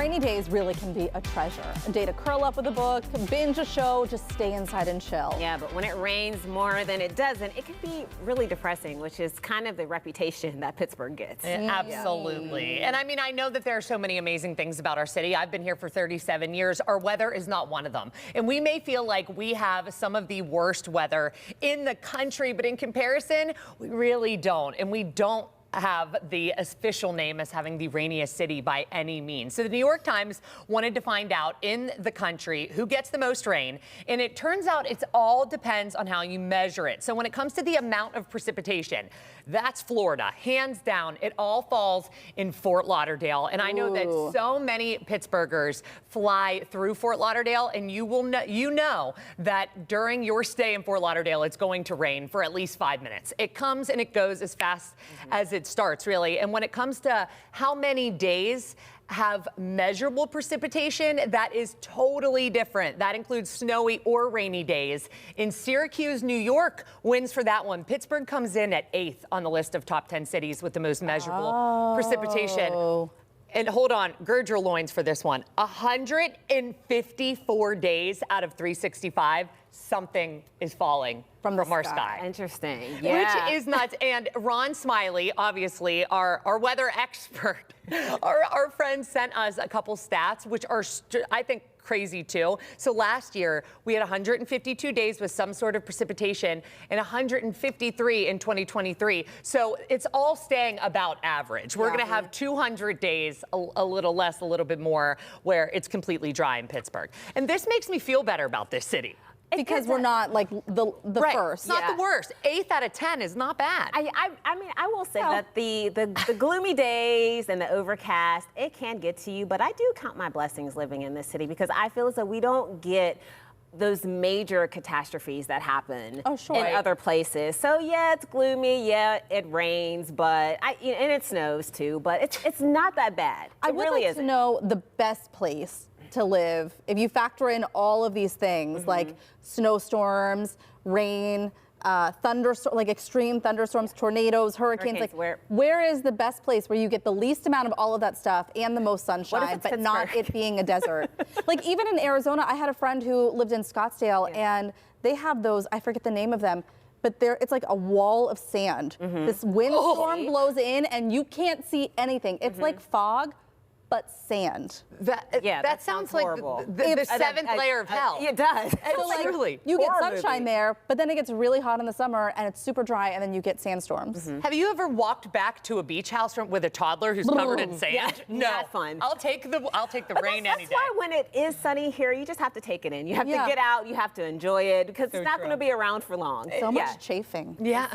Rainy days really can be a treasure. A day to curl up with a book, binge a show, just stay inside and chill. Yeah, but when it rains more than it doesn't, it can be really depressing, which is kind of the reputation that Pittsburgh gets. Absolutely. And I mean, I know that there are so many amazing things about our city. I've been here for 37 years. Our weather is not one of them. And we may feel like we have some of the worst weather in the country, but in comparison, we really don't. And we don't have the official name as having the rainiest city by any means. So the New York Times wanted to find out in the country who gets the most rain, and it turns out it all depends on how you measure it. So when it comes to the amount of precipitation, that's Florida. Hands down, it all falls in Fort Lauderdale. And I know that so many Pittsburghers fly through Fort Lauderdale, and you know that during your stay in Fort Lauderdale, it's going to rain for at least 5 minutes. It comes and it goes as fast as it starts, really. And when it comes to how many days have measurable precipitation, that is totally different. That includes snowy or rainy days. In Syracuse, New York wins for that one. Pittsburgh comes in at 8th on the list of top 10 cities with the most measurable precipitation. And hold on, gird your loins for this one. 154 days out of 365, something is falling from our sky. Interesting. Yeah. Which is nuts. And Ron Smiley, obviously, our weather expert, our friend sent us a couple stats, which are, I think, crazy too. So last year, we had 152 days with some sort of precipitation and 153 in 2023. So it's all staying about average. We're going to have 200 days, a little less, a little bit more, where it's completely dry in Pittsburgh. And this makes me feel better about this city. Because we're not like the first. It's not the worst. 8th out of 10 is not bad. I mean, I will say that the gloomy days and the overcast, it can get to you, but I do count my blessings living in this city because I feel as though we don't get those major catastrophes that happen in other places. So yeah, it's gloomy, yeah, it rains, but and it snows too, but it's not that bad. I would like to know the best place to live if you factor in all of these things like snowstorms, rain, like extreme thunderstorms, tornadoes, hurricanes. Like where is the best place where you get the least amount of all of that stuff and the most sunshine, but not it being a desert? Like even in Arizona, I had a friend who lived in Scottsdale and they have those, I forget the name of them, but it's like a wall of sand. This windstorm blows in and you can't see anything. It's like fog, but sand. That sounds like the seventh layer of hell. It does. So like, you get sunshine there, but then it gets really hot in the summer and it's super dry, and then you get sandstorms. Have you ever walked back to a beach house with a toddler who's covered in sand? Yeah, no, not fun. I'll take the rain any day. That's why when it is sunny here, you just have to take it in. You have to get out, you have to enjoy it because it's not going to be around for long. So much chafing. Yeah.